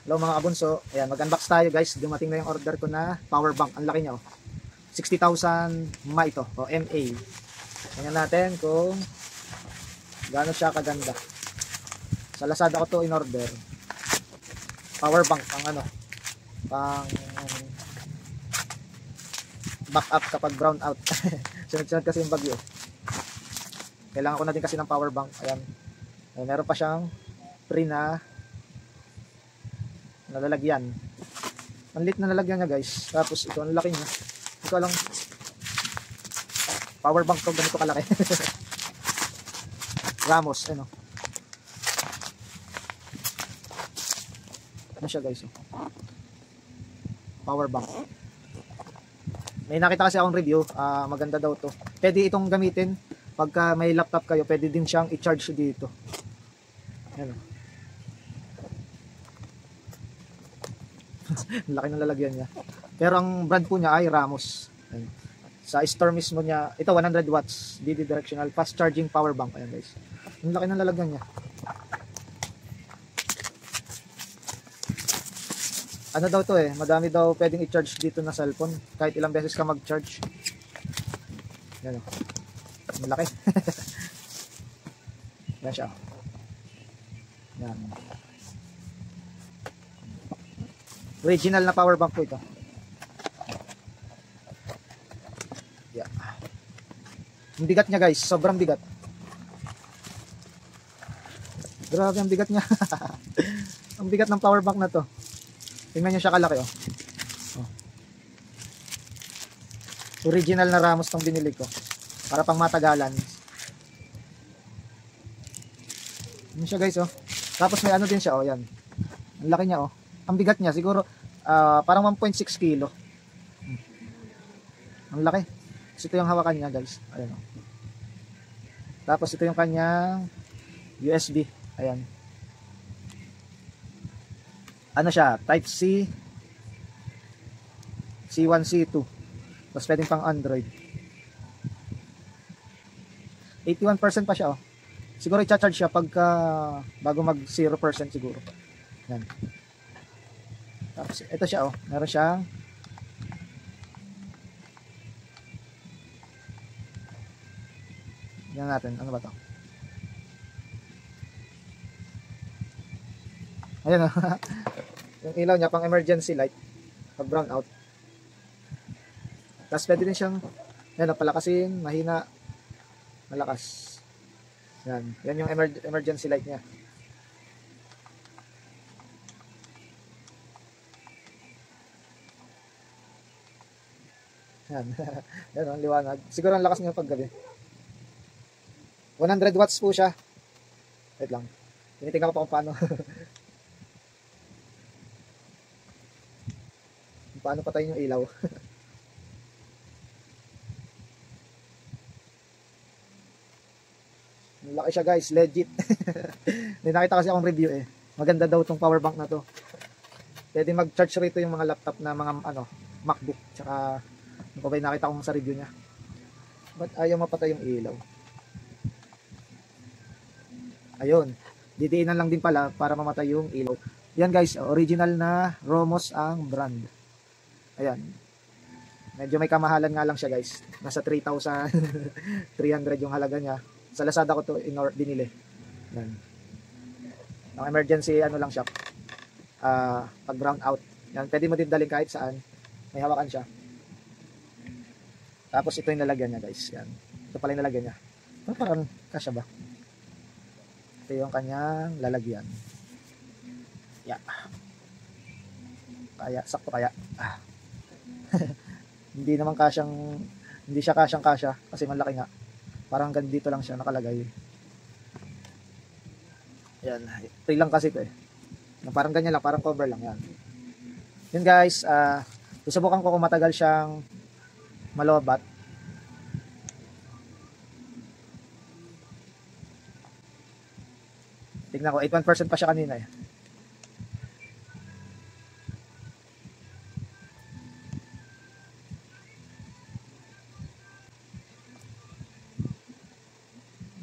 Hello mga kabunso. Ayan, mag-unbox tayo guys. Dumating na yung order ko na power bank. Ang laki niya oh. 60,000 mAh ito o MA. Tingnan natin kung gaano siya kaganda. Sa Lazada ko to in order. Power bank pang ano, pang backup kapag brown out. Sunod-sunod kasi yung bagyo. Kailangan ko na din kasi ng power bank. Ayan. Ayan, meron pa siyang free na nalalagyan. Ang lit na lalagyan niya guys. Tapos ito ang laki niya. Ito lang power bank to ganito kalaki. Ramos ano. Ano siya guys? Power bank. May nakita kasi akong review, maganda daw to. Pwede itong gamitin pagka may laptop kayo, pwede din siyang i-charge dito. Ayan. Laki ng lalagyan niya. Pero ang brand po niya ay Ramos. Ayan. Sa store mismo niya, ito 100 watts, bidirectional fast charging power bank. Ayan guys. Ang laki ng lalagyan niya. Ano daw to eh, madami daw pwedeng i-charge dito na cellphone. Kahit ilang beses ka mag-charge. Ayan o. Ang laki. Yan siya. Yan. Original na power bank po ito. Yeah. Ang bigat niya guys, sobrang bigat. Grabe ang bigat niya. Ang bigat ng power bank na to. Tingnan niyo siya kalaki oh. Oh. Original na Ramos tong binili ko. Para pang matagalan. Ano siya guys oh. Tapos may ano din siya oh, yan. Ang laki niya oh. Ang bigat niya siguro parang 1.6 kilo. Ang laki. So, ito yung hawakan niya guys. Ayan oh. Tapos ito yung kanyang USB. Ayan. Ano siya? Type C, C1, C2. Tapos pwedeng pang Android. 81% pa siya oh. Siguro i-charge siya pagka bago mag 0% siguro. Yan. Tapos ito siya oh. Meron siyang yan natin. Ano ba to? Ayan oh. Yung ilaw niya pang emergency light pag brown out. Tapos pwede din siyang yan, palakasin, mahina, malakas. Yan, yan yung emergency light niya. Yan. Yan ang liwanag. Siguro ang lakas niya pag gabi. 100 watts po siya. Wait lang. Tinitingnan ko pa kung paano. Paano patayin yung ilaw. Laki siya guys, legit. May nakita kasi akong review eh. Maganda daw tong power bank na to. Pwede mag-charge rito yung mga laptop na mga ano, MacBook. Tsaka ano pa ba yung nakita kong sa review niya. Ba't ayaw mapatay yung ilaw? Ayun. Didiinan lang din pala para mamatay yung ilaw. Yan guys, original na Ramos ang brand. Ayan. Medyo may kamahalan nga lang siya guys. Nasa 3,300 yung halaga niya. Sa Lazada ko to binili. Yan. Ang emergency ano lang siya. Pag brown out. Yan, pwede mo din dalhin kahit saan. May hawakan siya. Tapos ito yung lalagyan niya guys. Yan. Ito pala yung lalagyan niya. Parang kasya ba? Ito yung kanyang lalagyan. Yeah. Kaya, sakto kaya. Hindi naman kasyang, hindi siya kasyang-kasya kasi malaki nga. Parang hanggang dito lang siya nakalagay. Yan, ito lang kasi ito eh. Parang ganyan lang, parang cover lang yan. Yun guys, susubukan ko kung matagal siyang malobat. Tignan ko, 81% pa siya kanina eh.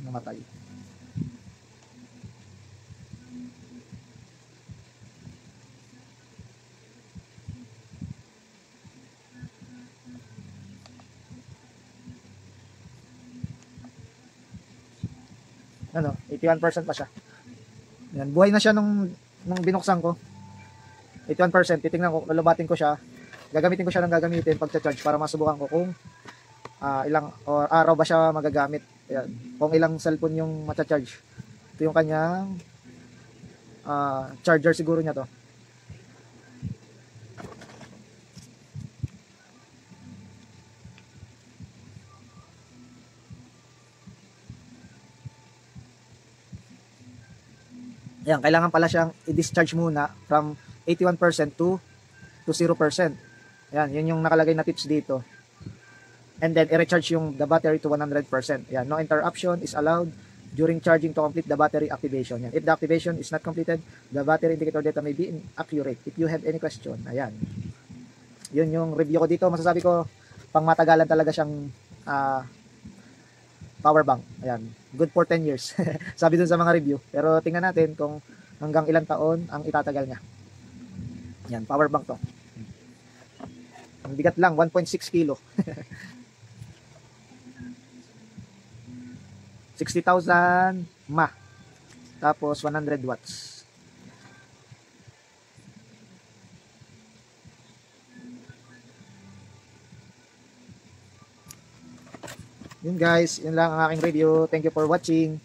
Namatay. Ano, 81% pa siya. Yan, buhay na siya nung binuksan ko. 81%, titingnan ko, lulubatin ko siya. Gagamitin ko siya ng gagamitin pagcha-charge para masubukan ko kung ilang or araw ba siya magagamit. Ayan. Kung ilang cellphone yung macha-charge. Ito yung kanyang charger siguro niya to. Ayan, kailangan pala siyang i-discharge muna from 81% to 0%. Ayan, yun yung nakalagay na tips dito. And then, i-recharge yung the battery to 100%. Ayan, no interruption is allowed during charging to complete the battery activation. Ayan. If the activation is not completed, the battery indicator data may be inaccurate. If you have any question, ayan. Yun yung review ko dito. Masasabi ko, pang matagalan talaga siyang power bank. Ayan. Good for 10 years. Sabi dun sa mga review. Pero tingnan natin kung hanggang ilang taon ang itatagal niya. Ayan. Power bank to. Ang bigat lang. 1.6 kilo. 60,000 mAh. Tapos 100 watts. Yun guys, yun lang ang aking review. Thank you for watching.